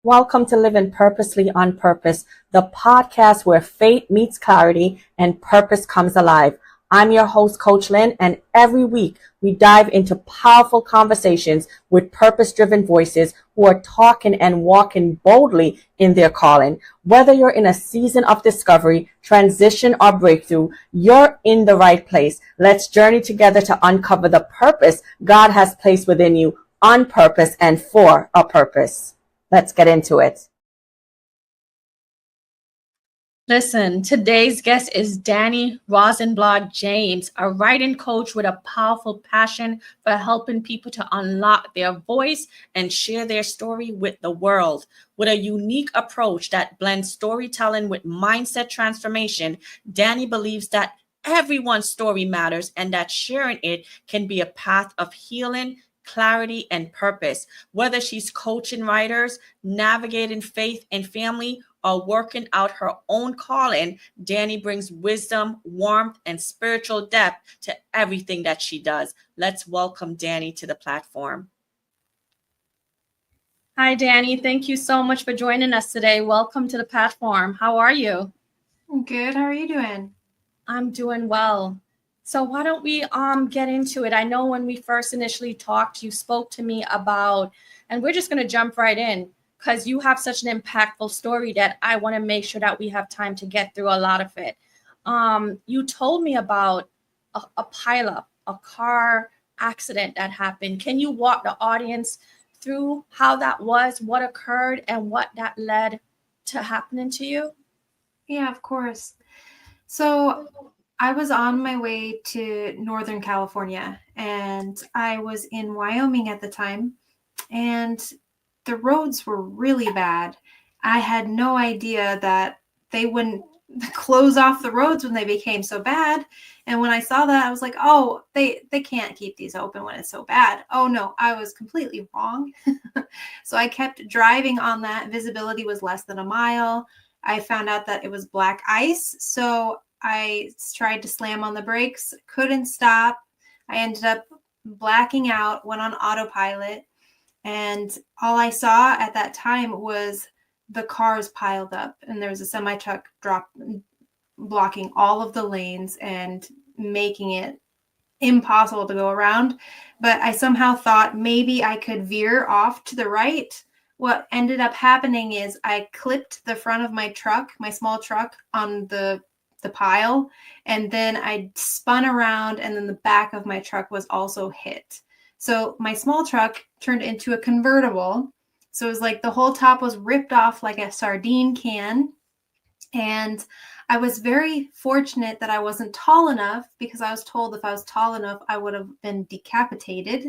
Welcome to Living Purposely on Purpose, the podcast where faith meets clarity and purpose comes alive. I'm your host, Coach Lynn, and every week we dive into powerful conversations with purpose-driven voices who are talking and walking boldly in their calling. Whether you're in a season of discovery, transition, or breakthrough, you're in the right place. Let's journey together to uncover the purpose God has placed within you on purpose and for a purpose. Let's get into it. Listen, today's guest is Dani Rosenblad James, a writing coach with a powerful passion for helping people to unlock their voice and share their story with the world. With a unique approach that blends storytelling with mindset transformation, Dani believes that everyone's story matters and that sharing it can be a path of healing, clarity, and purpose. Whether she's coaching writers, navigating faith and family, or working out her own calling, Dani brings wisdom, warmth, and spiritual depth to everything that she does. Let's welcome Dani to the platform. Hi, Dani. Thank you so much for joining us today. Welcome to the platform. How are you? Good. How are you doing? I'm doing well. So why don't we get into it? I know when we first initially talked, you spoke to me about, and we're just going to jump right in because you have such an impactful story that I want to make sure that we have time to get through a lot of it. You told me about a pileup, a car accident that happened. Can you walk the audience through how that was, what occurred, and what that led to happening to you? Yeah, of course. So I was on my way to Northern California, and I was in Wyoming at the time, and the roads were really bad. I had no idea that they wouldn't close off the roads when they became so bad. And when I saw that, I was like, oh, they can't keep these open when it's so bad. Oh no, I was completely wrong. So I kept driving on that. Visibility was less than a mile. I found out that it was black ice. So I tried to slam on the brakes, couldn't stop. I ended up blacking out, went on autopilot. And all I saw at that time was the cars piled up, and there was a semi-truck blocking all of the lanes and making it impossible to go around. But I somehow thought maybe I could veer off to the right. What ended up happening is I clipped the front of my truck, my small truck, on the pile, and then I spun around, and then the back of my truck was also hit. So my small truck turned into a convertible. So it was like the whole top was ripped off like a sardine can. And I was very fortunate that I wasn't tall enough, because I was told if I was tall enough, I would have been decapitated.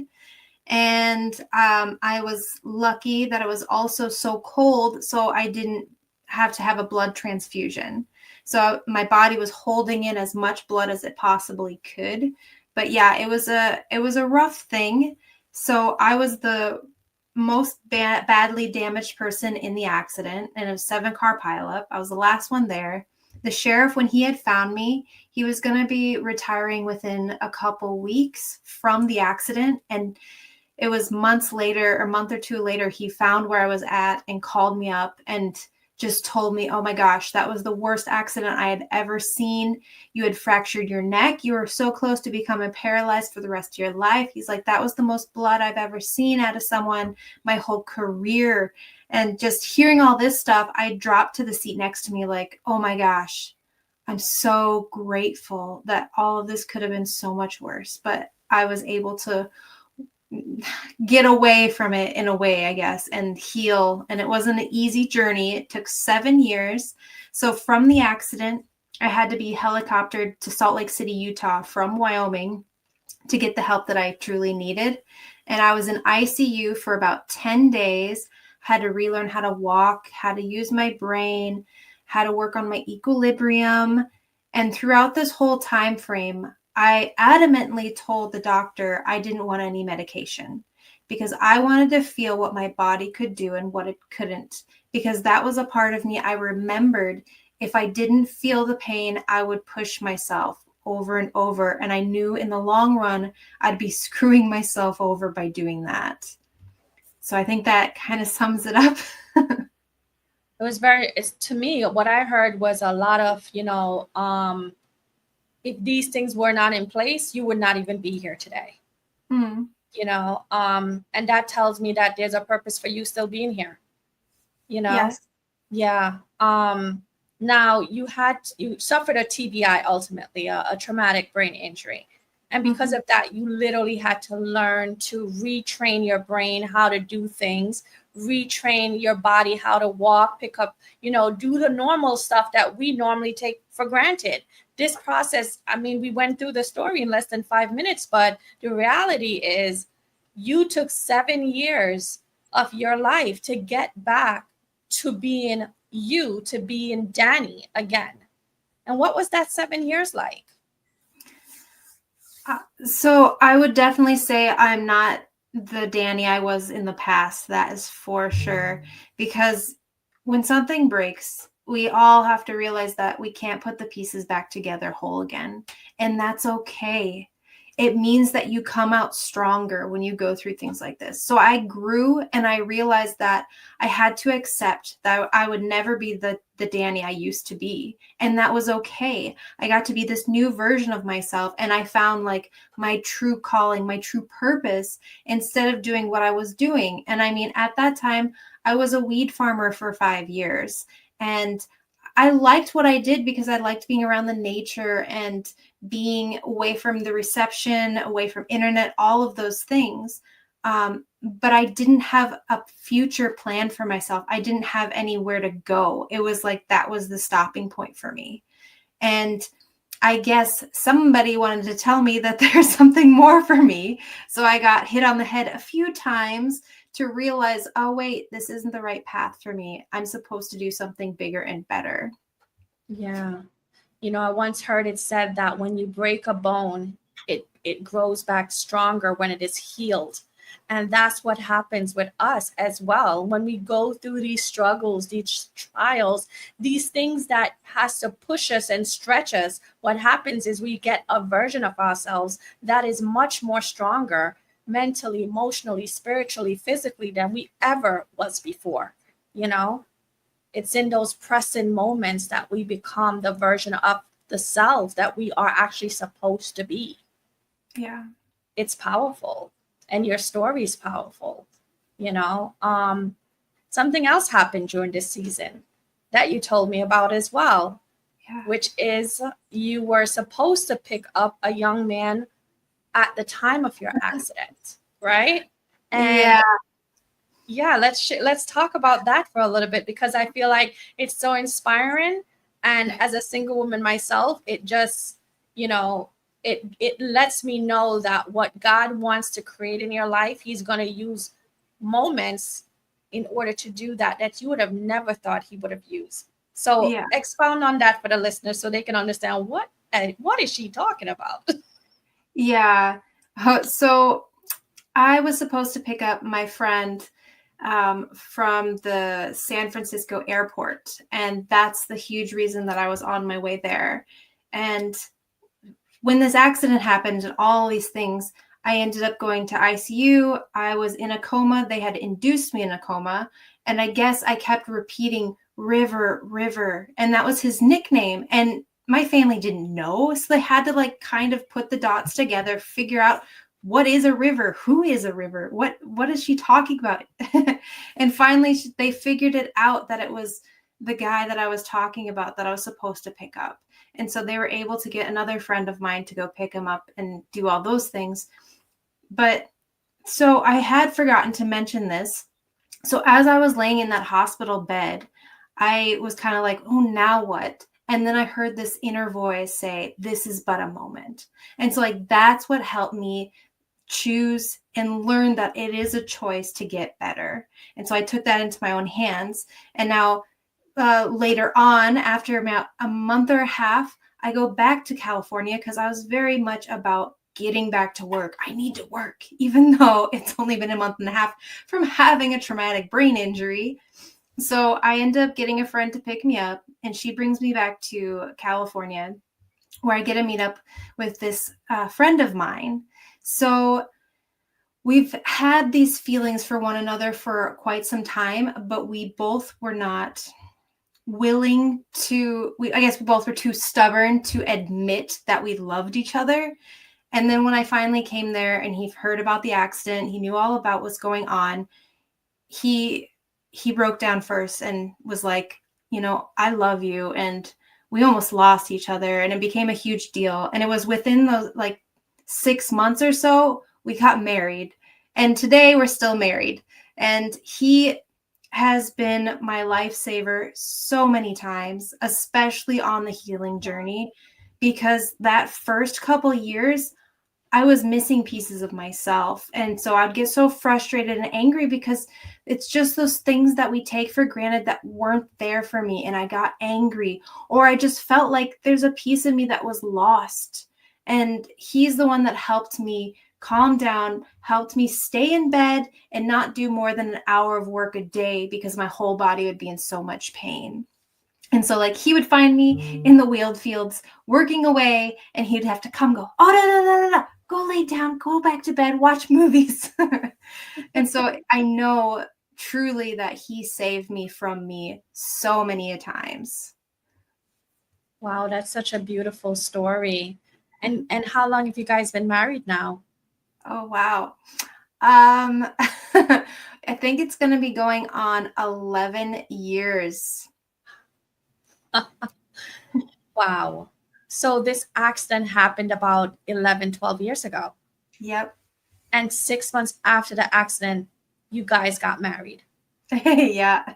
And I was lucky that it was also so cold, so I didn't have to have a blood transfusion. So my body was holding in as much blood as it possibly could. But yeah, it was a rough thing. So I was the most badly damaged person in the accident, and it was 7-car pileup. I was the last one there. The sheriff, when he had found me, he was going to be retiring within a couple weeks from the accident. And it was months later, or a month or two later, he found where I was at and called me up and just told me, oh my gosh, that was the worst accident I had ever seen. You had fractured your neck. You were so close to becoming paralyzed for the rest of your life. He's like, that was the most blood I've ever seen out of someone my whole career. And just hearing all this stuff, I dropped to the seat next to me like, oh my gosh, I'm so grateful that all of this could have been so much worse. But I was able to get away from it in a way, I guess, and heal. And it wasn't an easy journey. It took 7 years. So from the accident, I had to be helicoptered to Salt Lake City, Utah from Wyoming to get the help that I truly needed. And I was in ICU for about 10 days, had to relearn how to walk, how to use my brain, how to work on my equilibrium. And throughout this whole time frame, I adamantly told the doctor I didn't want any medication, because I wanted to feel what my body could do and what it couldn't, because that was a part of me I remembered. If I didn't feel the pain, I would push myself over and over. And I knew in the long run, I'd be screwing myself over by doing that. So I think that kind of sums it up. It was to me, what I heard was a lot of, if these things were not in place, you would not even be here today. Mm. And that tells me that there's a purpose for you still being here, you know? Yes. Yeah. Now you suffered a TBI, ultimately, a traumatic brain injury. And because Mm-hmm. of that, you literally had to learn to retrain your brain how to do things, retrain your body how to walk, pick up, do the normal stuff that we normally take for granted. This process, I mean, we went through the story in less than 5 minutes, but the reality is you took 7 years of your life to get back to being you, to being Dani again. And what was that 7 years like? So I would definitely say I'm not the Dani I was in the past. That is for sure. Because when something breaks, we all have to realize that we can't put the pieces back together whole again. And that's okay. It means that you come out stronger when you go through things like this. So I grew and I realized that I had to accept that I would never be the Dani I used to be. And that was okay. I got to be this new version of myself. And I found like my true calling, my true purpose, instead of doing what I was doing. And I mean, at that time, I was a weed farmer for 5 years. And I liked what I did because I liked being around the nature and being away from the reception, away from internet, all of those things. But I didn't have a future plan for myself. I didn't have anywhere to go. It was like that was the stopping point for me. And I guess somebody wanted to tell me that there's something more for me. So I got hit on the head a few times to realize, oh, wait, this isn't the right path for me. I'm supposed to do something bigger and better. Yeah. I once heard it said that when you break a bone, it grows back stronger when it is healed. And that's what happens with us as well. When we go through these struggles, these trials, these things that has to push us and stretch us, what happens is we get a version of ourselves that is much more stronger mentally, emotionally, spiritually, physically than we ever was before, you know? It's in those pressing moments that we become the version of the self that we are actually supposed to be. Yeah. It's powerful. And your story is powerful. Something else happened during this season that you told me about as well, Yeah. which is you were supposed to pick up a young man at the time of your accident, right? And Yeah. yeah, let's talk about that for a little bit, because I feel like it's so inspiring. And as a single woman myself, it just, it lets me know that what God wants to create in your life, he's going to use moments in order to do that you would have never thought he would have used. So Yeah. expound on that for the listeners so they can understand what is she talking about. Yeah. So I was supposed to pick up my friend from the San Francisco airport. And that's the huge reason that I was on my way there. And when this accident happened and all these things, I ended up going to ICU. I was in a coma. They had induced me in a coma. And I guess I kept repeating River, River. And that was his nickname. And my family didn't know. So they had to like kind of put the dots together, figure out what is a river? Who is a river? What is she talking about? And finally they figured it out that it was the guy that I was talking about that I was supposed to pick up. And so they were able to get another friend of mine to go pick him up and do all those things. But so I had forgotten to mention this. So as I was laying in that hospital bed, I was kind of like, oh, now what? And then I heard this inner voice say, this is but a moment. And so like, that's what helped me choose and learn that it is a choice to get better. And so I took that into my own hands. And now later on, after about a month or a half, I go back to California because I was very much about getting back to work. I need to work, even though it's only been a month and a half from having a traumatic brain injury. So I end up getting a friend to pick me up, and she brings me back to California, where I get to meet up with this friend of mine. So we've had these feelings for one another for quite some time, but we both were not willing to, I guess we both were too stubborn to admit that we loved each other. And then when I finally came there and he heard about the accident, he knew all about what's going on, he broke down first and was like, I love you. And we almost lost each other, and it became a huge deal. And it was within those like 6 months or so, we got married. And today we're still married. And he has been my lifesaver so many times, especially on the healing journey, because that first couple years, I was missing pieces of myself. And so I'd get so frustrated and angry because it's just those things that we take for granted that weren't there for me. And I got angry, or I just felt like there's a piece of me that was lost. And he's the one that helped me calm down, helped me stay in bed and not do more than an hour of work a day because my whole body would be in so much pain. And so like he would find me in the wheeled fields working away, and he'd have to come go, oh, no, go lay down, go back to bed, watch movies. And so I know truly that he saved me from me so many times. Wow, that's such a beautiful story. And how long have you guys been married now? Oh, wow. I think it's going to be going on 11 years. Wow. So this accident happened about 11, 12 years ago. Yep. And 6 months after the accident, you guys got married. Yeah.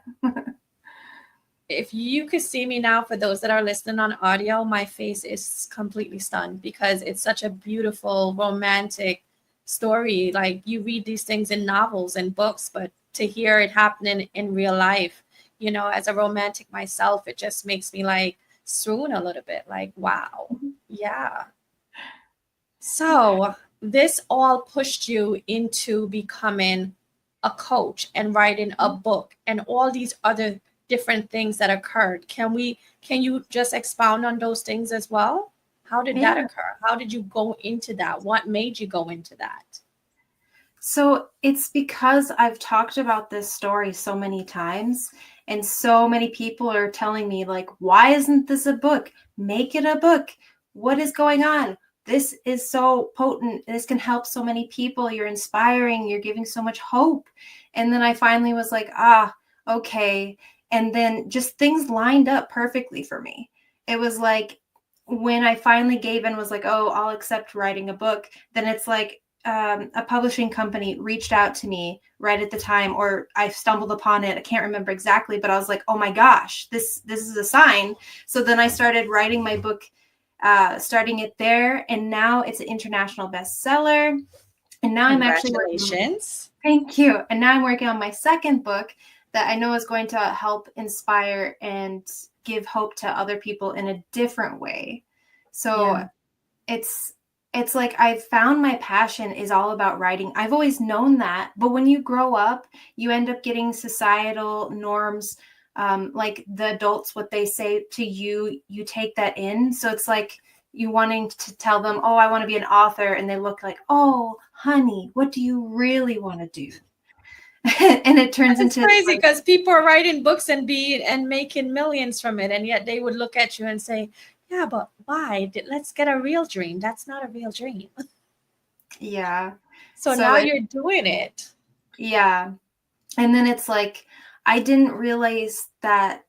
If you could see me now, for those that are listening on audio, my face is completely stunned because it's such a beautiful, romantic story. Like, you read these things in novels and books, but to hear it happening in real life, as a romantic myself, it just makes me like swoon a little bit. Like, wow. Yeah. So this all pushed you into becoming a coach and writing a book and all these other different things that occurred. Can you just expound on those things as well? How did that occur? How did you go into that? What made you go into that? So it's because I've talked about this story so many times, and so many people are telling me, like, why isn't this a book? Make it a book. What is going on? This is so potent. This can help so many people. You're inspiring. You're giving so much hope. And then I finally was like, okay. And then just things lined up perfectly for me. It was like when I finally gave in, was like, oh, I'll accept writing a book. Then it's like, a publishing company reached out to me right at the time, or I stumbled upon it. I can't remember exactly, but I was like, oh my gosh, this is a sign. So then I started writing my book, starting it there. And now it's an international bestseller. And now I'm actually Congratulations. Thank you. And now I'm working on my second book that I know is going to help inspire and give hope to other people in a different way. So it's like I've found my passion is all about writing. I've always known that, but when you grow up, you end up getting societal norms, like the adults, what they say to you, you take that in. So it's like you wanting to tell them, oh, I want to be an author. And they look like, oh, honey, what do you really want to do? And it turns into crazy because people are writing books and making millions from it. And yet they would look at you and say, yeah, but why? Let's get a real dream. That's not a real dream. Yeah. So now you're doing it. Yeah. And then it's like, I didn't realize that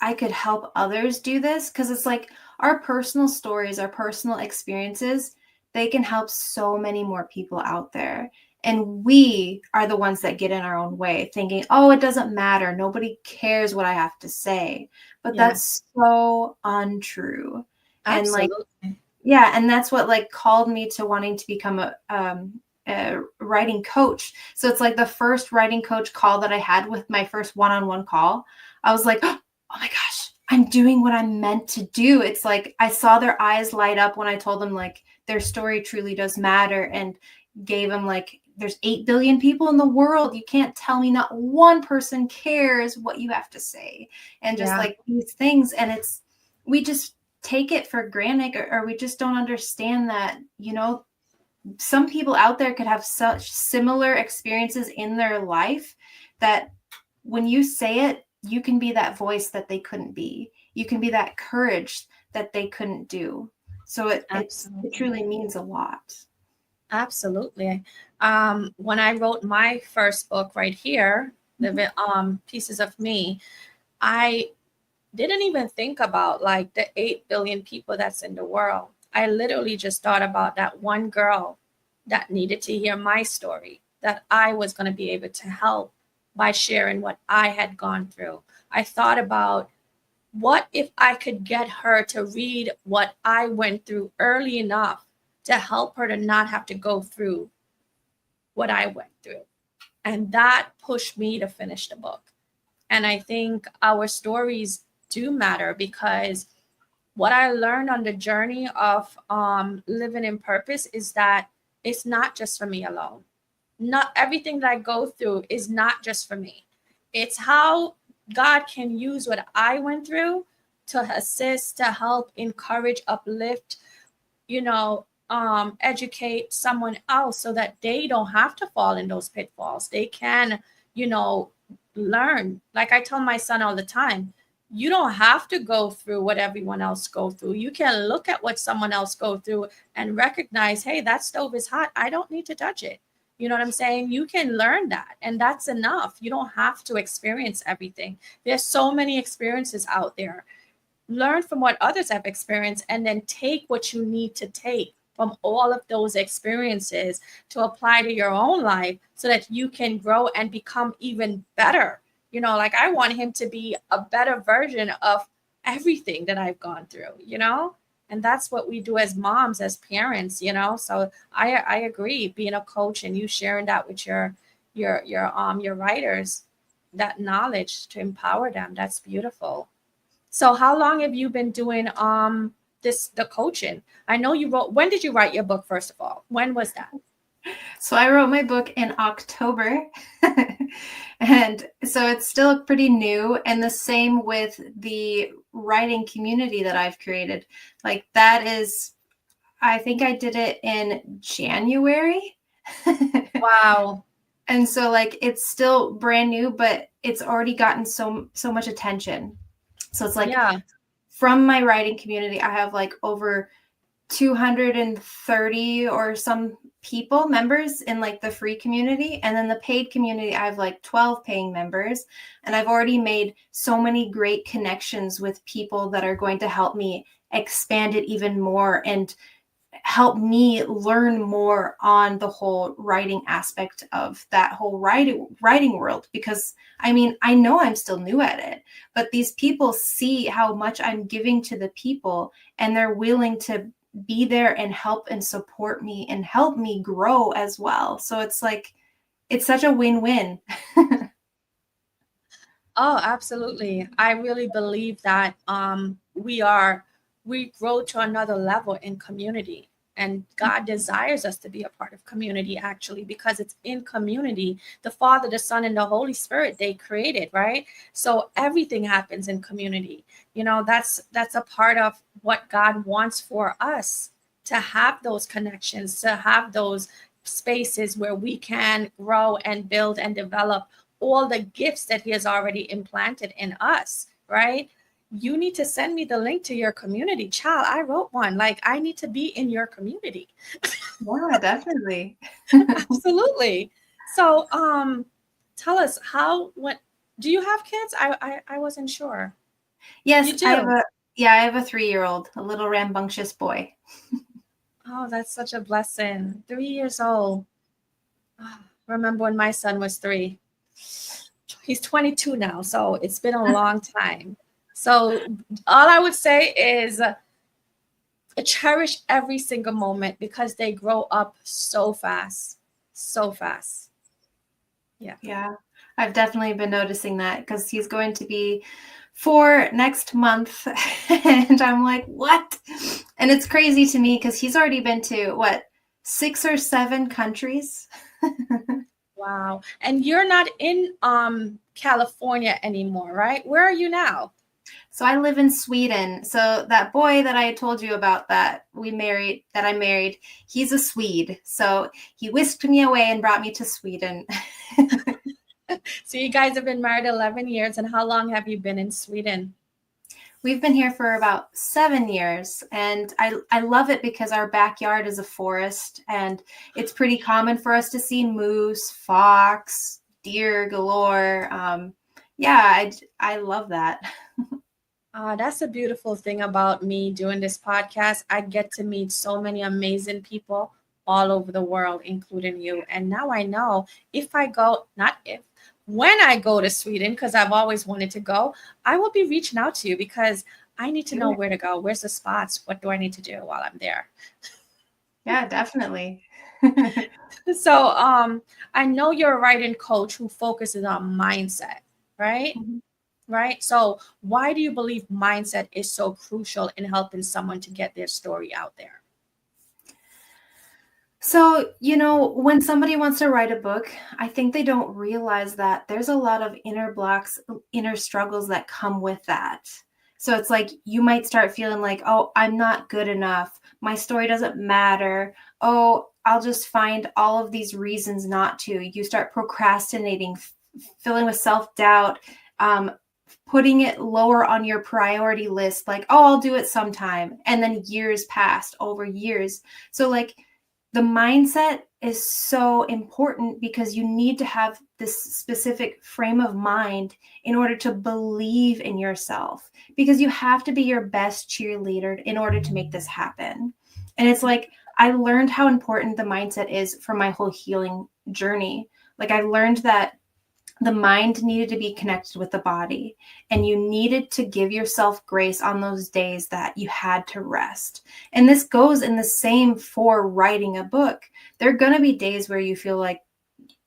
I could help others do this, because it's like our personal stories, our personal experiences, they can help so many more people out there. And we are the ones that get in our own way, thinking, oh, it doesn't matter. Nobody cares what I have to say. But that's so untrue. Absolutely. And like, and that's what like called me to wanting to become a writing coach. So it's like the first writing coach call that I had, with my first one-on-one call, I was like, oh my gosh, I'm doing what I'm meant to do. It's like I saw their eyes light up when I told them like their story truly does matter, and gave them like, there's 8 billion people in the world. You can't tell me not one person cares what you have to say. And just like these things. And we just take it for granted, or we just don't understand that, some people out there could have such similar experiences in their life that when you say it, you can be that voice that they couldn't be. You can be that courage that they couldn't do. So it Absolutely. truly means a lot. Absolutely. When I wrote my first book right here, the Pieces of Me, I didn't even think about like the 8 billion people that's in the world. I literally just thought about that one girl that needed to hear my story, that I was going to be able to help by sharing what I had gone through. I thought about what if I could get her to read what I went through early enough to help her to not have to go through what I went through. And that pushed me to finish the book. And I think our stories do matter, because what I learned on the journey of living in purpose is that it's not just for me alone. Not everything that I go through is not just for me. It's how God can use what I went through to assist, to help, encourage, uplift, educate someone else so that they don't have to fall in those pitfalls. They can, you know, learn. Like I tell my son all the time, you don't have to go through what everyone else go through. You can look at what someone else go through and recognize, hey, that stove is hot. I don't need to touch it. You know what I'm saying? You can learn that, and that's enough. You don't have to experience everything. There's so many experiences out there. Learn from what others have experienced, and then take what you need to take from all of those experiences to apply to your own life so that you can grow and become even better. Like I want him to be a better version of everything that I've gone through, and that's what we do as moms, as parents. So I agree, being a coach and you sharing that with your writers, that knowledge to empower them, that's beautiful. So how long have you been doing the coaching? I know you wrote, when did you write your book, first of all? When was that? So I wrote my book in October. And so it's still pretty new. And the same with the writing community that I've created. Like that is, I think I did it in January. Wow. And so like it's still brand new, but it's already gotten so much attention. So it's like, Yeah. From my writing community, I have like over 230 or some members in like the free community. And then the paid community, I have like 12 paying members. And I've already made so many great connections with people that are going to help me expand it even more and help me learn more on the whole writing aspect of that whole writing world. Because I mean, I know I'm still new at it, but these people see how much I'm giving to the people, and they're willing to be there and help and support me and help me grow as well. So it's like, it's such a win-win. Oh, absolutely. I really believe that we grow to another level in community. And God desires us to be a part of community, actually, because it's in community. The Father, the Son, and the Holy Spirit, they created, right? So everything happens in community. That's a part of what God wants for us, to have those connections, to have those spaces where we can grow and build and develop all the gifts that he has already implanted in us, right? You need to send me the link to your community. Child, I wrote one. Like, I need to be in your community. Yeah, definitely. Absolutely. So, tell us what do you have kids? I wasn't sure. Yes, You do. I have a 3-year-old, a little rambunctious boy. Oh, that's such a blessing. 3 years old. Oh, remember when my son was 3? He's 22 now, so it's been a long time. So all I would say is cherish every single moment, because they grow up so fast, so fast. Yeah. Yeah, I've definitely been noticing that because he's going to be 4 next month. And I'm like, what? And it's crazy to me because he's already been to what, 6 or 7 countries. Wow. And you're not in California anymore, right? Where are you now? So I live in Sweden. So that boy that I told you about that I married, he's a Swede. So he whisked me away and brought me to Sweden. So you guys have been married 11 years. And how long have you been in Sweden? We've been here for about 7 years, and I love it because our backyard is a forest, and it's pretty common for us to see moose, fox, deer galore. Yeah, I love that. That's a beautiful thing about me doing this podcast. I get to meet so many amazing people all over the world, including you. And now I know if I go, not if, when I go to Sweden, because I've always wanted to go, I will be reaching out to you because I need to know where to go. Where's the spots? What do I need to do while I'm there? Yeah, definitely. So I know you're a writing coach who focuses on mindset, right? Mhm. Right. So why do you believe mindset is so crucial in helping someone to get their story out there? So, when somebody wants to write a book, I think they don't realize that there's a lot of inner blocks, inner struggles that come with that. So it's like you might start feeling like, oh, I'm not good enough. My story doesn't matter. Oh, I'll just find all of these reasons not to. You start procrastinating, filling with self-doubt, putting it lower on your priority list, like, oh, I'll do it sometime. And then years passed over years. So like, the mindset is so important because you need to have this specific frame of mind in order to believe in yourself, because you have to be your best cheerleader in order to make this happen. And it's like, I learned how important the mindset is for my whole healing journey. Like, I learned that the mind needed to be connected with the body, and you needed to give yourself grace on those days that you had to rest. And this goes in the same for writing a book. There are going to be days where you feel like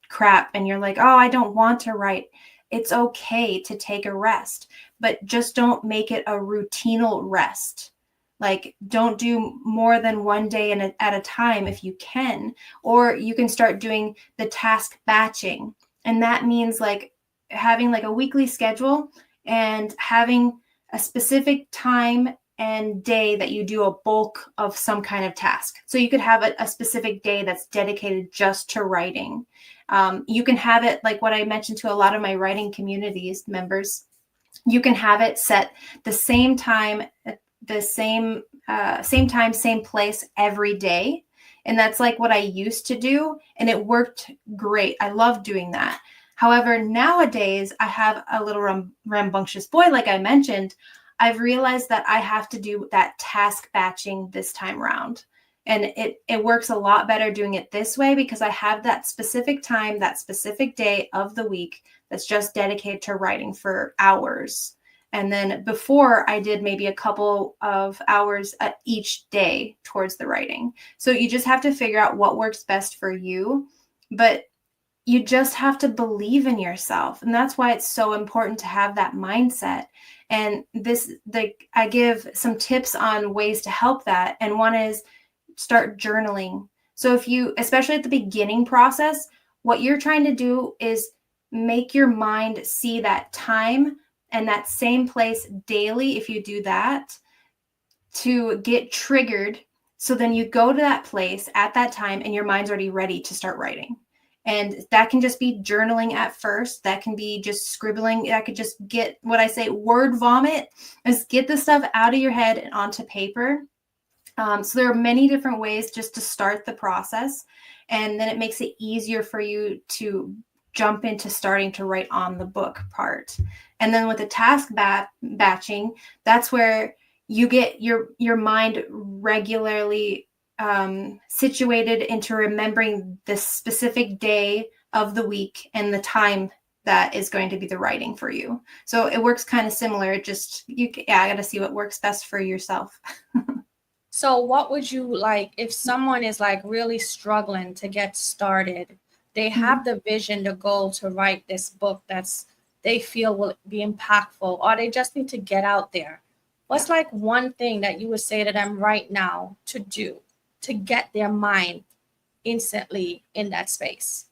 crap and you're like, oh, I don't want to write. It's okay to take a rest, but just don't make it a routinal rest. Like, don't do more than one day at a time if you can. Or you can start doing the task batching. And that means like having like a weekly schedule and having a specific time and day that you do a bulk of some kind of task. So you could have a specific day that's dedicated just to writing. You can have it like what I mentioned to a lot of my writing communities members. You can have it set the same time, same time, same place every day. And that's like what I used to do. And it worked great. I love doing that. However, nowadays I have a little rambunctious boy, like I mentioned. I've realized that I have to do that task batching this time around. And it works a lot better doing it this way because I have that specific time, that specific day of the week that's just dedicated to writing for hours. And then before I did maybe a couple of hours each day towards the writing. So you just have to figure out what works best for you, but you just have to believe in yourself. And that's why it's so important to have that mindset. And I give some tips on ways to help that. And one is start journaling. So if you, especially at the beginning process, what you're trying to do is make your mind see that time and that same place daily. If you do that, to get triggered, so then you go to that place at that time and your mind's already ready to start writing. And that can just be journaling at first. That can be just scribbling. That could just get what I say, word vomit, is get the stuff out of your head and onto paper. So there are many different ways just to start the process. And then it makes it easier for you to jump into starting to write on the book part. And then with the task batching, that's where you get your mind regularly situated into remembering the specific day of the week and the time that is going to be the writing for you. So it works kind of similar. I got to see what works best for yourself. So what would you like if someone is like really struggling to get started? They have the vision, the goal to write this book that's they feel will be impactful, or they just need to get out there. What's like one thing that you would say to them right now to do to get their mind instantly in that space?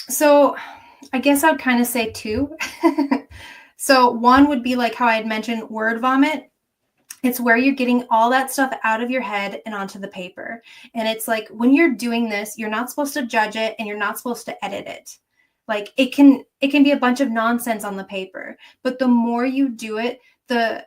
So I guess I'd kind of say two. So one would be like how I had mentioned word vomit. It's where you're getting all that stuff out of your head and onto the paper. And it's like when you're doing this, you're not supposed to judge it and you're not supposed to edit it. Like it can be a bunch of nonsense on the paper, but the more you do it, the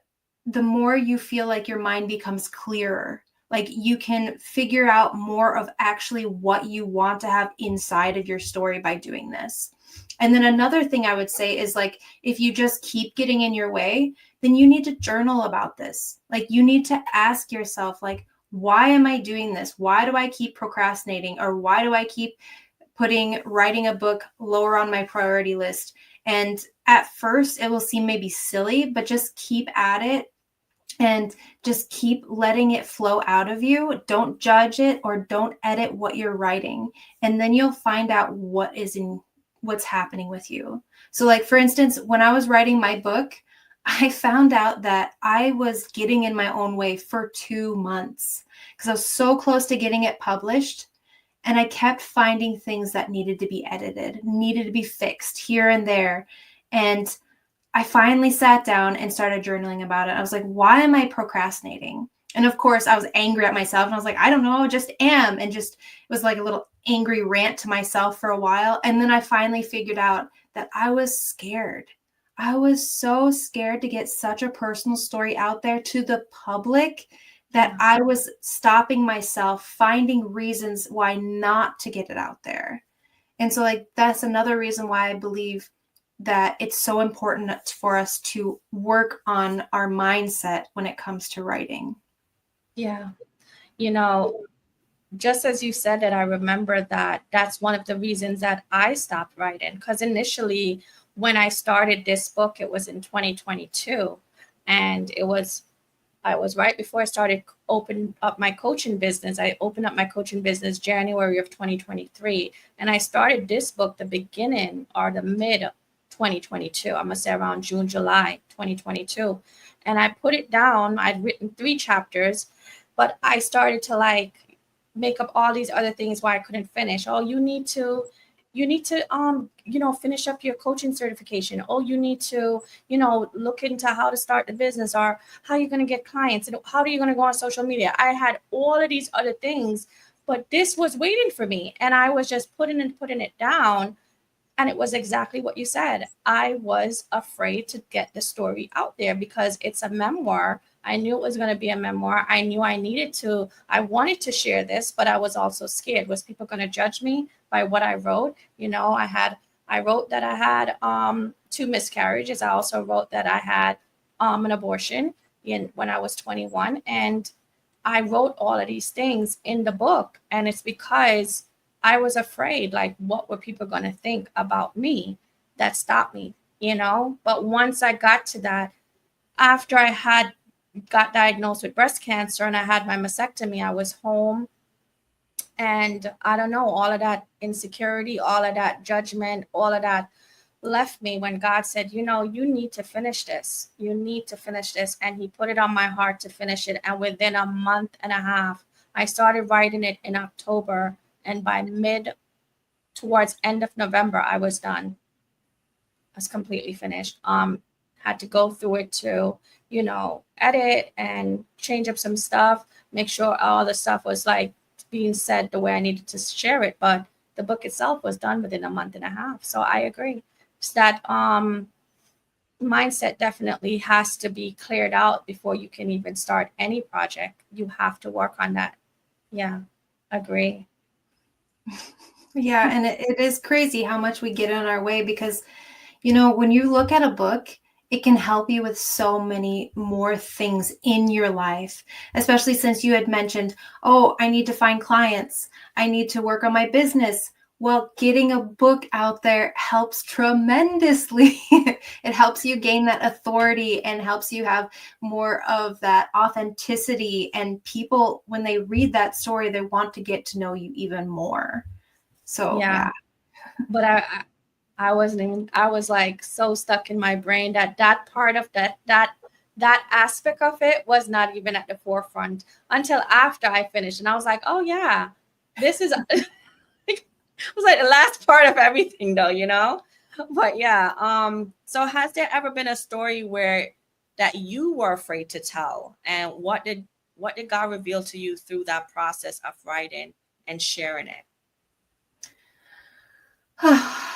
more you feel like your mind becomes clearer. Like you can figure out more of actually what you want to have inside of your story by doing this. And then another thing I would say is like if you just keep getting in your way, then you need to journal about this. Like you need to ask yourself, like, why am I doing this? Why do I keep procrastinating? Or why do I keep putting writing a book lower on my priority list? And at first it will seem maybe silly, but just keep at it and just keep letting it flow out of you. Don't judge it or don't edit what you're writing. And then you'll find out what's happening with you. So like, for instance, when I was writing my book, I found out that I was getting in my own way for 2 months because I was so close to getting it published. And I kept finding things that needed to be edited, needed to be fixed here and there. And I finally sat down and started journaling about it. I was like, why am I procrastinating? And of course, I was angry at myself. And I was like, I don't know, I just am. And just, it was like a little angry rant to myself for a while. And then I finally figured out that I was scared. I was so scared to get such a personal story out there to the public that I was stopping myself, finding reasons why not to get it out there. And so like, that's another reason why I believe that it's so important for us to work on our mindset when it comes to writing. Yeah. You know, just as you said that, I remember that that's one of the reasons that I stopped writing. Because initially, when I started this book, it was in 2022. And I was right before I started open up my coaching business. I opened up my coaching business January of 2023. And I started this book the beginning or the mid 2022. I'm going to say around June, July 2022. And I put it down. I'd written 3 chapters, but I started to like make up all these other things why I couldn't finish. Oh, you need to finish up your coaching certification. Oh, you need to look into how to start the business, or how you're going to get clients, and how are you going to go on social media. I had all of these other things, but this was waiting for me, and I was just putting it down. And it was exactly what you said. I was afraid to get the story out there because it's a memoir. I knew it was going to be a memoir. I knew I wanted to share this, but I was also scared. Was people going to judge me by what I wrote? I wrote that I had 2 miscarriages. I also wrote that I had an abortion when I was 21. And I wrote all of these things in the book. And it's because I was afraid, like, what were people going to think about me? That stopped me, But once I got to that, after I had got diagnosed with breast cancer and I had my mastectomy, I was home. And I don't know, all of that insecurity, all of that judgment, all of that left me when God said, you need to finish this. You need to finish this. And he put it on my heart to finish it. And within a month and a half, I started writing it in October. And by towards end of November, I was done. I was completely finished. Had to go through it to, edit and change up some stuff, make sure all the stuff was like being said the way I needed to share it. But the book itself was done within a month and a half. So I agree. It's that mindset definitely has to be cleared out before you can even start any project. You have to work on that. Yeah, agree. Yeah, and it is crazy how much we get in our way because, when you look at a book, it can help you with so many more things in your life, especially since you had mentioned, oh, I need to find clients. I need to work on my business. Well, getting a book out there helps tremendously. It helps you gain that authority and helps you have more of that authenticity. And people, when they read that story, they want to get to know you even more. So, yeah. But I wasn't even, I was like so stuck in my brain that part of that aspect of it was not even at the forefront until after I finished. And I was like, oh yeah, this is, it was like the last part of everything though, But yeah, so has there ever been a story where that you were afraid to tell, and what did God reveal to you through that process of writing and sharing it?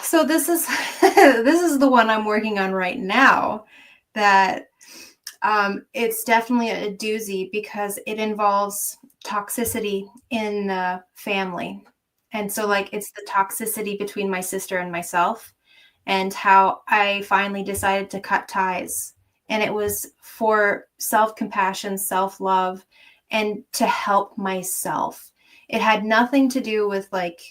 So this is this is the one I'm working on right now. That it's definitely a doozy because it involves toxicity in the family, and so like it's the toxicity between my sister and myself, and how I finally decided to cut ties. And it was for self compassion, self love, and to help myself. It had nothing to do with like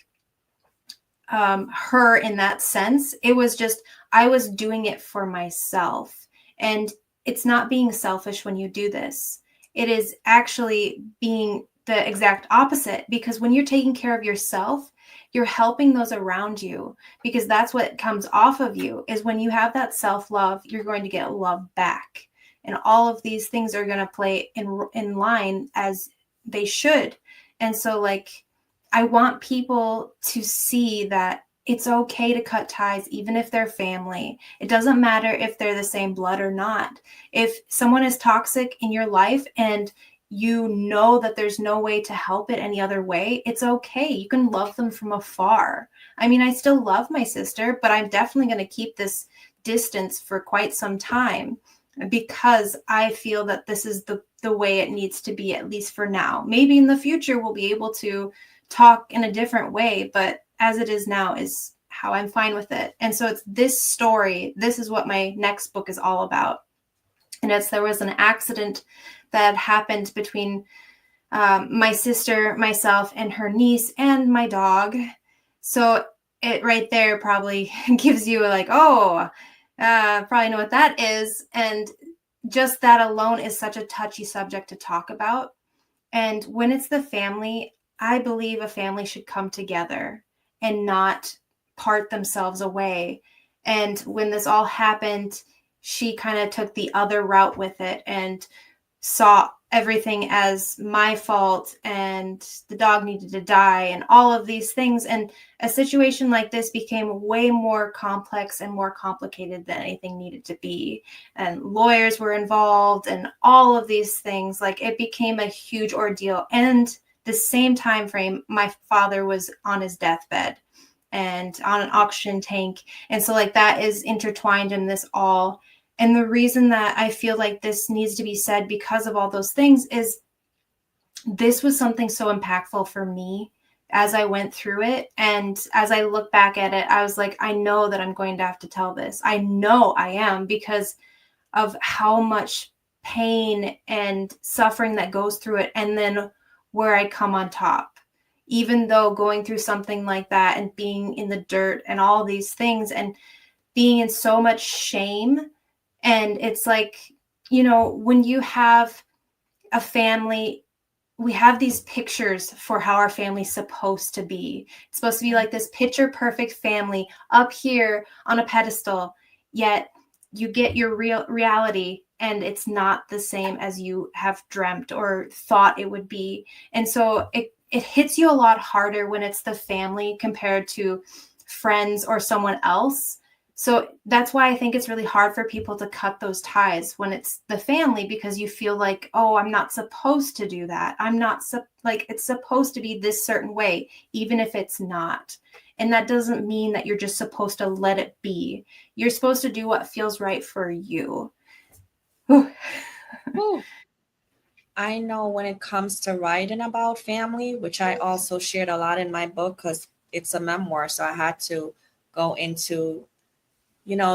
her in that sense. It was just, I was doing it for myself. And it's not being selfish when you do this. It is actually being the exact opposite, because when you're taking care of yourself, you're helping those around you, because that's what comes off of you. Is when you have that self-love, you're going to get love back. And all of these things are going to play in line as they should. And so like I want people to see that it's okay to cut ties, even if they're family. It doesn't matter if they're the same blood or not. If someone is toxic in your life and you know that there's no way to help it any other way, it's okay. You can love them from afar. I mean, I still love my sister, but I'm definitely going to keep this distance for quite some time, because I feel that this is the way it needs to be, at least for now. Maybe in the future we'll be able to talk in a different way, but as it is now is how I'm fine with it. And so it's this story. This is what my next book is all about. And there was an accident that happened between my sister, myself, and her niece, and my dog. So it right there probably gives you like, oh, probably know what that is. And just that alone is such a touchy subject to talk about. And when it's the family, I believe a family should come together and not part themselves away. And when this all happened, she kind of took the other route with it and saw everything as my fault, and the dog needed to die and all of these things. And a situation like this became way more complex and more complicated than anything needed to be. And lawyers were involved and all of these things. Like it became a huge ordeal. And the same time frame, my father was on his deathbed and on an oxygen tank. And so like that is intertwined in this all. And the reason that I feel like this needs to be said because of all those things is this was something so impactful for me as I went through it. And as I look back at it, I was like, I know that I'm going to have to tell this. I know I am, because of how much pain and suffering that goes through it. And then where I come on top, even though going through something like that and being in the dirt and all these things and being in so much shame. And it's like, you know, when you have a family, we have these pictures for how our family's supposed to be. It's supposed to be like this picture perfect family up here on a pedestal, yet you get your real reality and it's not the same as you have dreamt or thought it would be. And so it hits you a lot harder when it's the family compared to friends or someone else. So that's why I think it's really hard for people to cut those ties when it's the family, because you feel like, oh, I'm not supposed to do that. I'm not like it's supposed to be this certain way, even if it's not. And that doesn't mean that you're just supposed to let it be. You're supposed to do what feels right for you. Ooh. I know when it comes to writing about family, which I also shared a lot in my book because it's a memoir. So I had to go into,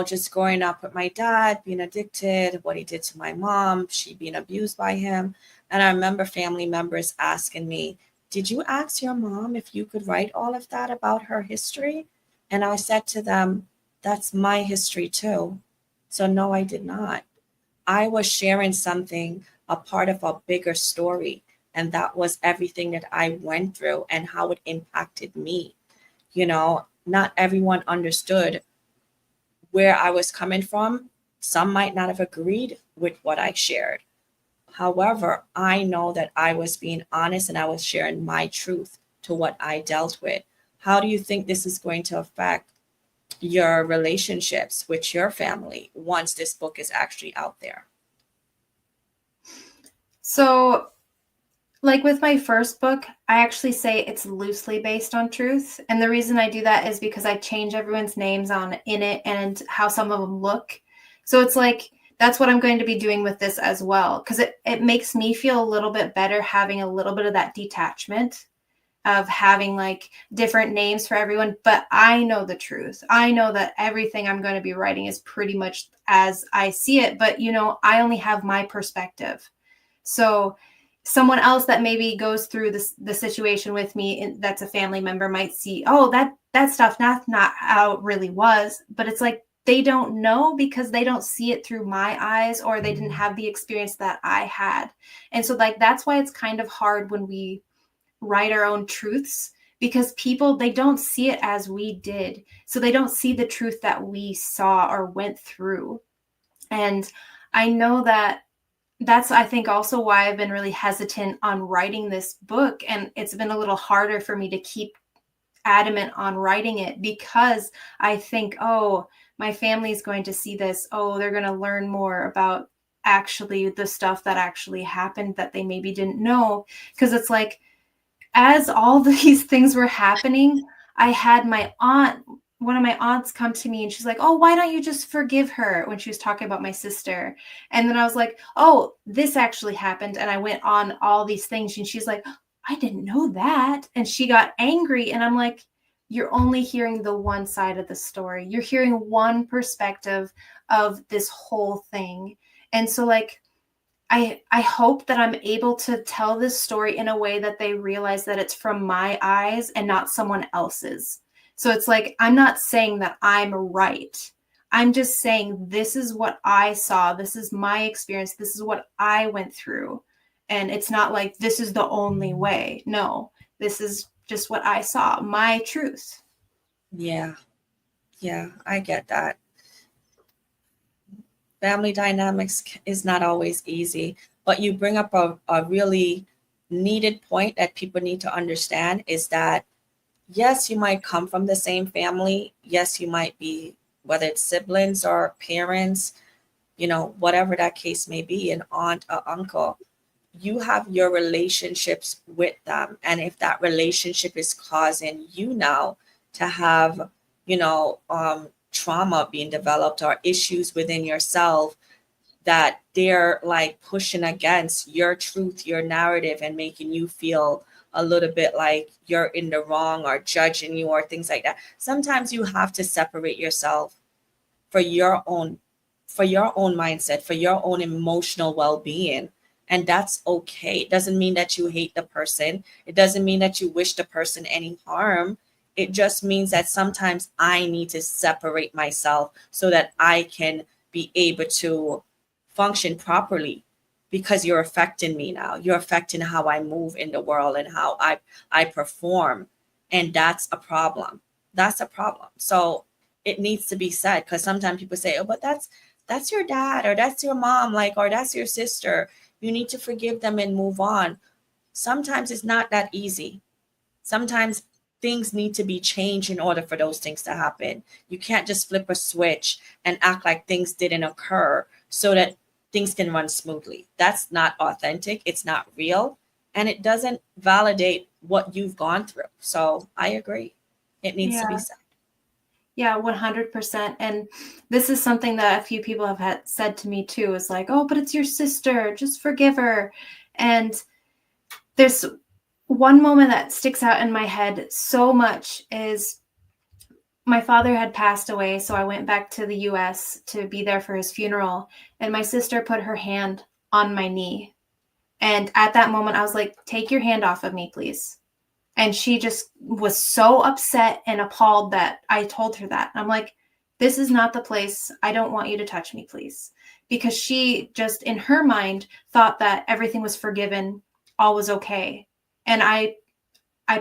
just growing up with my dad, being addicted, what he did to my mom, she being abused by him. And I remember family members asking me, did you ask your mom if you could write all of that about her history? And I said to them, that's my history too. So no, I did not. I was sharing something, a part of a bigger story. And that was everything that I went through and how it impacted me. Not everyone understood where I was coming from. Some might not have agreed with what I shared. However, I know that I was being honest and I was sharing my truth to what I dealt with. How do you think this is going to affect your relationships with your family once this book is actually out there? So, like with my first book, I actually say it's loosely based on truth. And the reason I do that is because I change everyone's names in it and how some of them look. So it's like, that's what I'm going to be doing with this as well. Because it makes me feel a little bit better having a little bit of that detachment of having like different names for everyone. But I know the truth. I know that everything I'm going to be writing is pretty much as I see it. But, I only have my perspective. So someone else that maybe goes through the situation with me, that's a family member, might see, oh, that stuff not how it really was. But it's like they don't know because they don't see it through my eyes, or they didn't have the experience that I had. And so like that's why it's kind of hard when we write our own truths, because people, they don't see it as we did. So they don't see the truth that we saw or went through. And I know that's, I think, also why I've been really hesitant on writing this book. And it's been a little harder for me to keep adamant on writing it, because I think, oh, my family's going to see this. Oh, they're going to learn more about actually the stuff that actually happened that they maybe didn't know. Because it's like, as all these things were happening, I had one of my aunts come to me and she's like, oh, why don't you just forgive her, when she was talking about my sister. And then I was like, oh, this actually happened. And I went on all these things and she's like, I didn't know that. And she got angry. And I'm like, you're only hearing the one side of the story. You're hearing one perspective of this whole thing. And so like, I hope that I'm able to tell this story in a way that they realize that it's from my eyes and not someone else's. So it's like, I'm not saying that I'm right. I'm just saying this is what I saw. This is my experience. This is what I went through. And it's not like this is the only way. No, this is just what I saw, my truth. Yeah. Yeah, I get that. Family dynamics is not always easy, but you bring up a really needed point that people need to understand, is that yes, you might come from the same family. Yes, you might be, whether it's siblings or parents, whatever that case may be, an aunt or uncle, you have your relationships with them. And if that relationship is causing you now to have, trauma being developed or issues within yourself, that they're like pushing against your truth, your narrative, and making you feel a little bit like you're in the wrong or judging you or things like that. Sometimes you have to separate yourself for your own mindset, for your own emotional well-being. And that's okay. It doesn't mean that you hate the person. It doesn't mean that you wish the person any harm. It just means that sometimes I need to separate myself so that I can be able to function properly, because you're affecting me now. You're affecting how I move in the world and how I perform. And that's a problem. That's a problem. So it needs to be said, because sometimes people say, oh, but that's your dad, or that's your mom, like, or that's your sister. You need to forgive them and move on. Sometimes it's not that easy. Sometimes things need to be changed in order for those things to happen. You can't just flip a switch and act like things didn't occur so that things can run smoothly. That's not authentic. It's not real. And it doesn't validate what you've gone through. So I agree. It needs to be Yeah. said. Yeah, 100%. And this is something that a few people have said to me too, is like, oh, but it's your sister, just forgive her. And there's one moment that sticks out in my head so much, is my father had passed away. So I went back to the US to be there for his funeral. And my sister put her hand on my knee. And at that moment, I was like, take your hand off of me, please. And she just was so upset and appalled that I told her that. I'm like, this is not the place. I don't want you to touch me, please. Because she just, in her mind, thought that everything was forgiven, all was okay. And I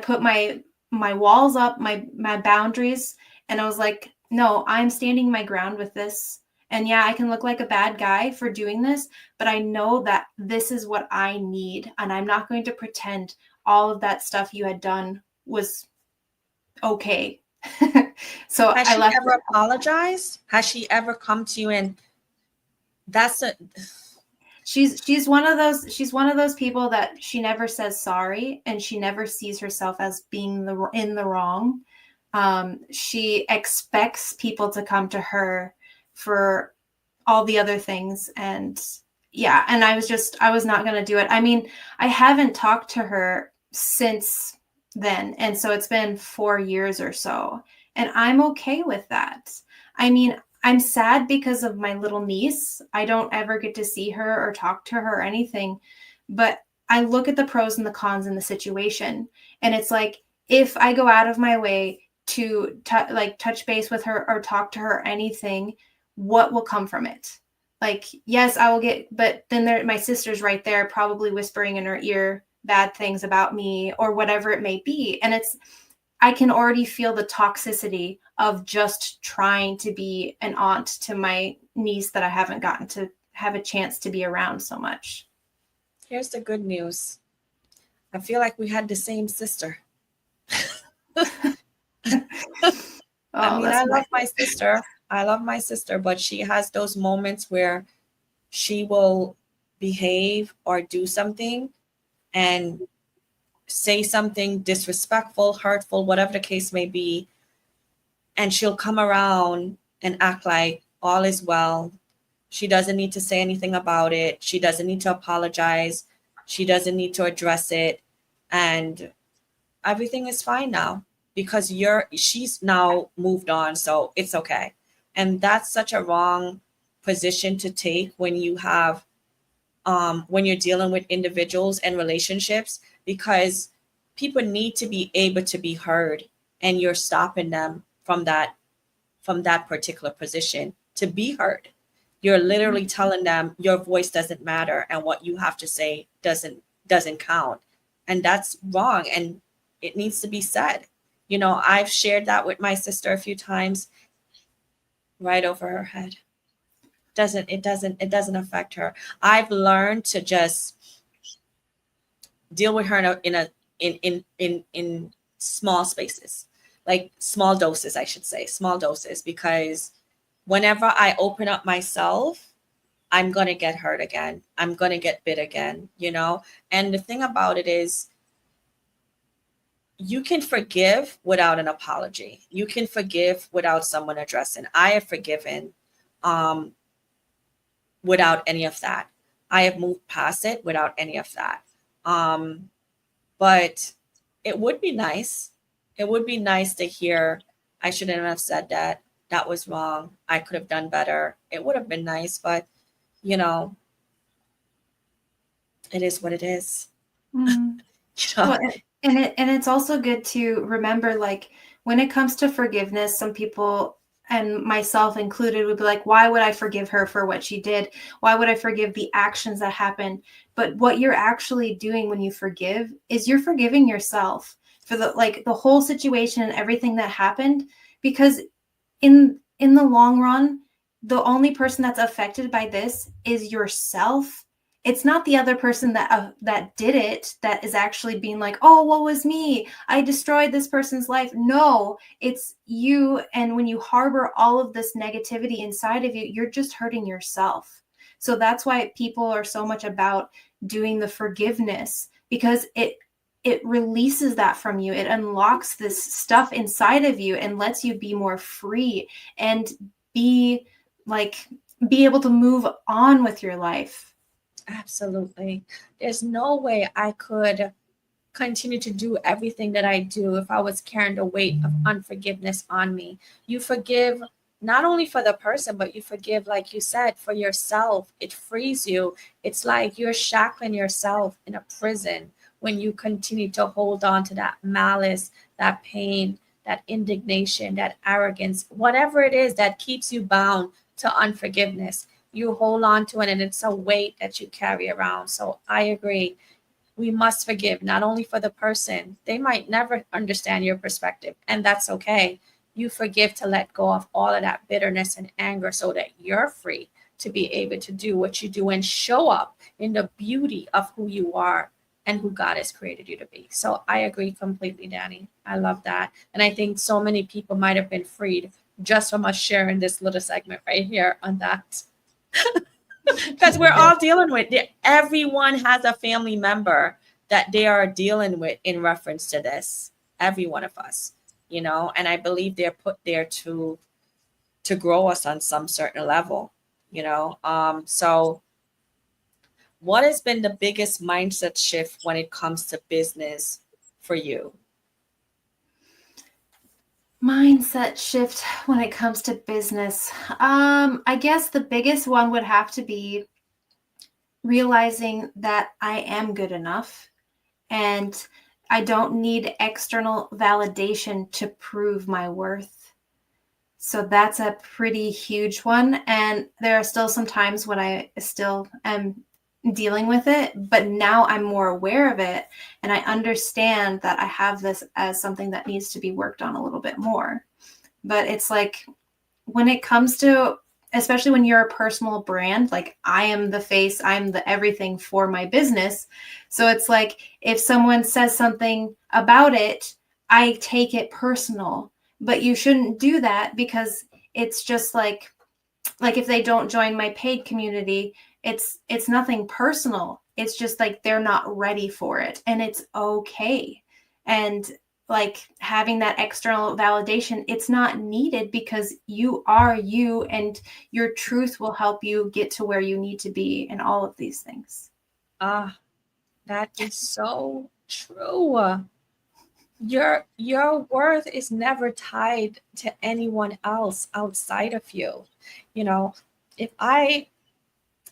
put my walls up, my boundaries, and I was like, no, I'm standing my ground with this. And yeah, I can look like a bad guy for doing this, but I know that this is what I need. And I'm not going to pretend all of that stuff you had done was okay. So Has I she left. ever apologized? Has she ever come to you and that's a She's one of those people that she never says sorry, and she never sees herself as being in the wrong. She expects people to come to her for all the other things, and yeah, and I was not going to do it. I mean, I haven't talked to her since then, and so it's been 4 years or so, and I'm okay with that. I mean, I'm sad because of my little niece. I don't ever get to see her or talk to her or anything, but I look at the pros and the cons in the situation, and it's like, if I go out of my way to touch base with her or talk to her or anything, what will come from it? Like, yes, I will get, but then my sister's right there, probably whispering in her ear bad things about me or whatever it may be. And I can already feel the toxicity of just trying to be an aunt to my niece that I haven't gotten to have a chance to be around so much. Here's the good news. I feel like we had the same sister. I Oh, mean, that's I love nice. my sister. I love my sister, but she has those moments where she will behave or do something and say something disrespectful, hurtful, whatever the case may be. And she'll come around and act like all is well. She doesn't need to say anything about it. She doesn't need to apologize. She doesn't need to address it. And everything is fine now because she's now moved on, so it's okay. And that's such a wrong position to take when you have when you're dealing with individuals and relationships, because people need to be able to be heard, and you're stopping them from that particular position to be heard. You're literally telling them your voice doesn't matter and what you have to say doesn't count. And that's wrong, and it needs to be said. You know, I've shared that with my sister a few times. Right over her head. It doesn't affect her. I've learned to just deal with her in small spaces, like small doses, I should say, small doses, because whenever I open up myself, I'm going to get hurt again. I'm going to get bit again, you know? And the thing about it is, you can forgive without an apology. You can forgive without someone addressing. I have forgiven um, without any of that. I have moved past it without any of that. Um, but it would be nice. It would be nice to hear, I shouldn't have said that. That was wrong. I could have done better. It would have been nice, but you know, it is what it is. Mm. You know? Well, and it's also good to remember, like, when it comes to forgiveness, some people, and myself included, would be like, why would I forgive her for what she did? Why would I forgive the actions that happened? But what you're actually doing when you forgive is you're forgiving yourself for the whole situation and everything that happened, because in the long run, the only person that's affected by this is yourself. It's not the other person that did it that is actually being like, oh, what was me? I destroyed this person's life. No, it's you. And when you harbor all of this negativity inside of you, you're just hurting yourself. So that's why people are so much about doing the forgiveness, because it releases that from you. It unlocks this stuff inside of you and lets you be more free and be like be able to move on with your life. Absolutely. There's no way I could continue to do everything that I do if I was carrying the weight of unforgiveness on me. You forgive not only for the person, but you forgive, like you said, for yourself. It frees you. It's like you're shackling yourself in a prison when you continue to hold on to that malice, that pain, that indignation, that arrogance, whatever it is that keeps you bound to unforgiveness. You hold on to it, and it's a weight that you carry around. So I agree, we must forgive not only for the person, they might never understand your perspective, and that's okay. You forgive to let go of all of that bitterness and anger so that you're free to be able to do what you do and show up in the beauty of who you are. and who God has created you to be. So I agree completely, Dani. I love that. And I think so many people might have been freed just from us sharing this little segment right here on that. Because we're all dealing with it. Everyone has a family member that they are dealing with in reference to this. Every one of us, and I believe they're put there to grow us on some certain level, so what has been the biggest mindset shift when it comes to business for you? Mindset shift when it comes to business. I guess the biggest one would have to be realizing that I am good enough and I don't need external validation to prove my worth. So that's a pretty huge one. And there are still some times when I still am dealing with it, but now I'm more aware of it. And I understand that I have this as something that needs to be worked on a little bit more. But it's like when it comes to, especially when you're a personal brand, like I am the face, I'm the everything for my business. So it's like if someone says something about it, I take it personal. But you shouldn't do that because it's just like if they don't join my paid community, it's nothing personal. It's just like they're not ready for it, and it's okay. And like having that external validation, it's not needed because you are you, and your truth will help you get to where you need to be, and all of these things. That is so true. Your worth is never tied to anyone else outside of you.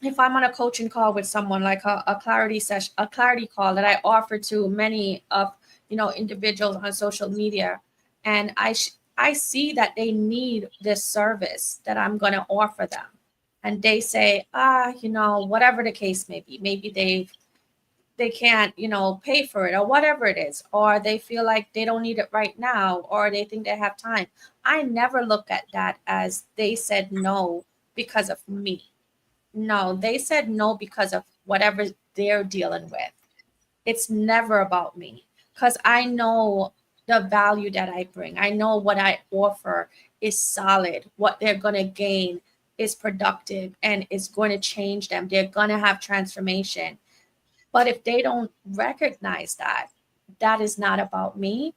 If I'm on a coaching call with someone, like a clarity session, a clarity call that I offer to many of individuals on social media, and I see that they need this service that I'm going to offer them, and they say, whatever the case may be, maybe they can't pay for it or whatever it is, or they feel like they don't need it right now, or they think they have time. I never look at that as they said no because of me. No, they said no because of whatever they're dealing with. It's never about me, because I know the value that I bring. I know what I offer is solid. What they're going to gain is productive and is going to change them. They're going to have transformation. But if they don't recognize that, that is not about me,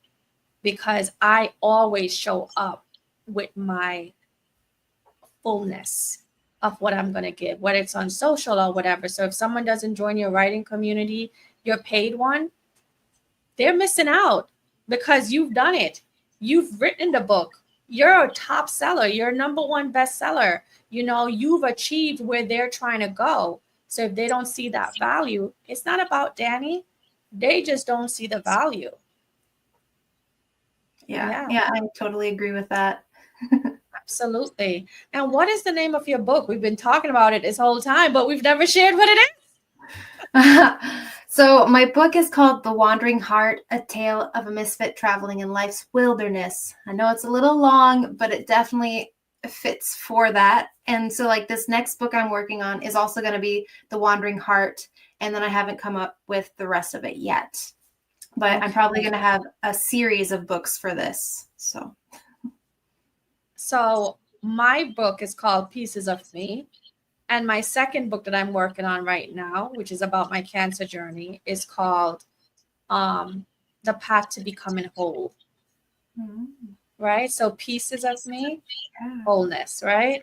because I always show up with my fullness of what I'm going to give, whether it's on social or whatever. So if someone doesn't join your writing community, your paid one, they're missing out, because you've done it. You've written the book. You're a top seller. You're number one bestseller. You've achieved where they're trying to go. So if they don't see that value, it's not about Dani. They just don't see the value. Yeah, I totally agree with that. Absolutely. And what is the name of your book? We've been talking about it this whole time, but we've never shared what it is. So my book is called The Wandering Heart, A Tale of a Misfit Traveling in Life's Wilderness. I know it's a little long, but it definitely fits for that. And so like this next book I'm working on is also going to be The Wandering Heart. And then I haven't come up with the rest of it yet. But okay. I'm probably going to have a series of books for this. So my book is called Pieces of Me. And my second book that I'm working on right now, which is about my cancer journey, is called The Path to Becoming Whole. Mm-hmm. Right? So Pieces of Me, wholeness, right?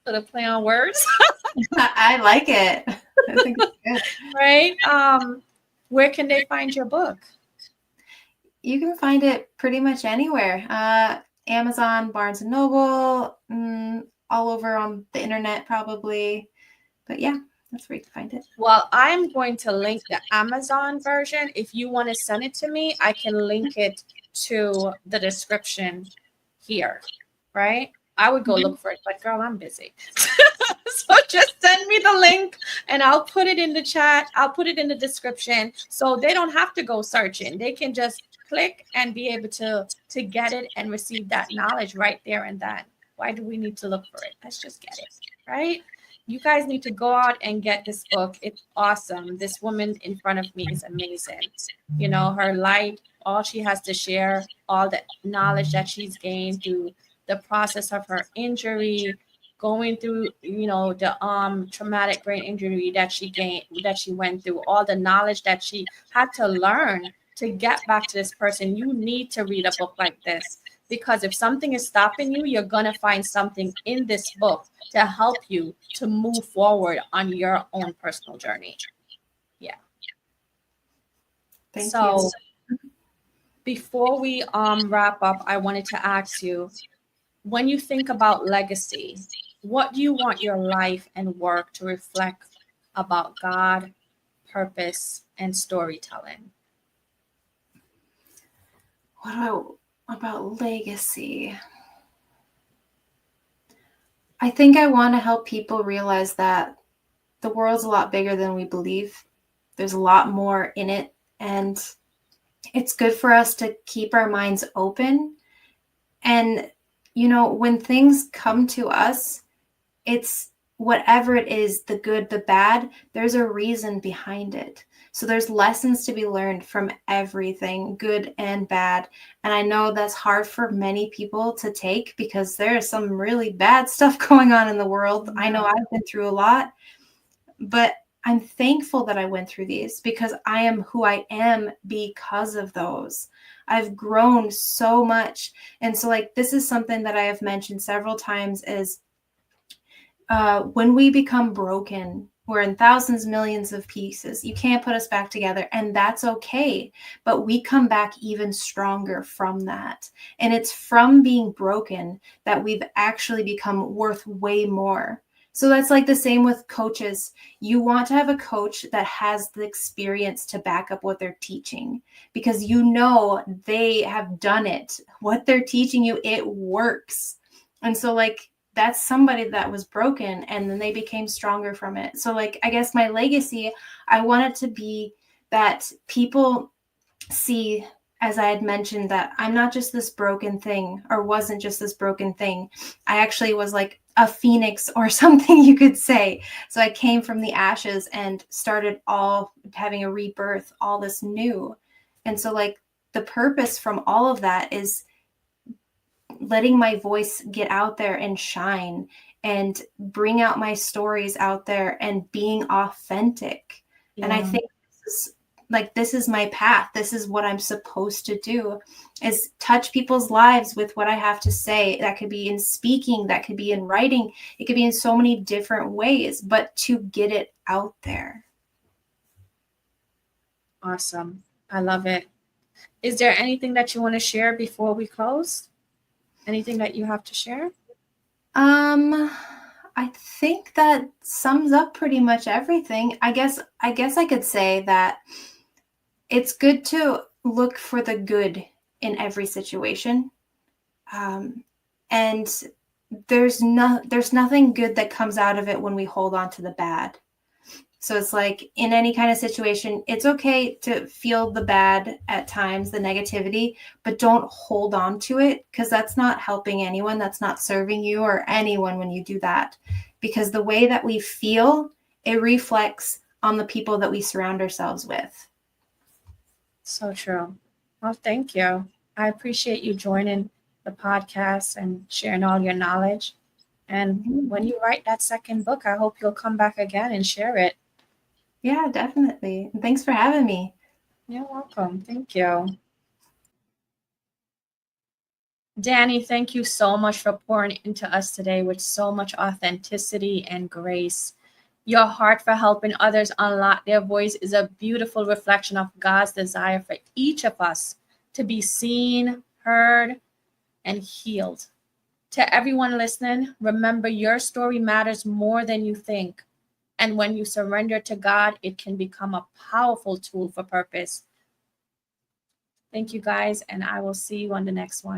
So the play on words. I like it. I think it's good. Right? Where can they find your book? You can find it pretty much anywhere. Amazon, Barnes and Noble, all over on the internet probably. But yeah, that's where you can find it. Well, I'm going to link the Amazon version. If you want to send it to me, I can link it to the description here, right? I would go look for it, but girl, I'm busy. So just send me the link and I'll put it in the chat. I'll put it in the description so they don't have to go searching. They can just click and be able to get it and receive that knowledge right there and then. Why do we need to look for it? Let's just get it, right? You guys need to go out and get this book. It's awesome. This woman in front of me is amazing. You know, her light, all she has to share, all the knowledge that she's gained through the process of her injury, going through, you know, the traumatic brain injury that she gained, that she went through, all the knowledge that she had to learn to get back to this person. You need to read a book like this, because if something is stopping you, you're going to find something in this book to help you to move forward on your own personal journey. Yeah. Thank So you. before we wrap up, I wanted to ask you, when you think about legacy, what do you want your life and work to reflect about God, purpose, and storytelling? What about legacy? I think I want to help people realize that the world's a lot bigger than we believe. There's a lot more in it, and it's good for us to keep our minds open. And, you know, when things come to us, it's whatever it is, the good, the bad, there's a reason behind it. So there's lessons to be learned from everything, good and bad. And I know that's hard for many people to take because there's some really bad stuff going on in the world. I know I've been through a lot, but I'm thankful that I went through these because I am who I am because of those. I've grown so much. And so like, this is something that I have mentioned several times is when we become broken, we're in thousands, millions of pieces. You can't put us back together, and that's okay. But we come back even stronger from that. And it's from being broken that we've actually become worth way more. So that's like the same with coaches. You want to have a coach that has the experience to back up what they're teaching because you know they have done it. What they're teaching you, it works. And so like, that's somebody that was broken and then they became stronger from it. So like, I guess my legacy, I want it to be that people see, as I had mentioned, that I'm not just this broken thing or wasn't just this broken thing. I actually was like a phoenix or something you could say. So I came from the ashes and started all having a rebirth, all this new. And so like the purpose from all of that is letting my voice get out there and shine and bring out my stories out there and being authentic. Yeah. And I think this is my path. This is what I'm supposed to do, is touch people's lives with what I have to say. That could be in speaking, that could be in writing. It could be in so many different ways, but to get it out there. Awesome. I love it. Is there anything that you want to share before we close? Anything that you have to share? I think that sums up pretty much everything. I guess I could say that it's good to look for the good in every situation. And there's nothing good that comes out of it when we hold on to the bad. So it's like in any kind of situation, it's okay to feel the bad at times, the negativity, but don't hold on to it because that's not helping anyone. That's not serving you or anyone when you do that. Because the way that we feel, it reflects on the people that we surround ourselves with. So true. Well, thank you. I appreciate you joining the podcast and sharing all your knowledge. And when you write that second book, I hope you'll come back again and share it. Yeah, definitely. Thanks for having me. You're welcome. Thank you. Dani, thank you so much for pouring into us today with so much authenticity and grace. Your heart for helping others unlock their voice is a beautiful reflection of God's desire for each of us to be seen, heard, and healed. To everyone listening, remember your story matters more than you think. And when you surrender to God, it can become a powerful tool for purpose. Thank you guys, and I will see you on the next one.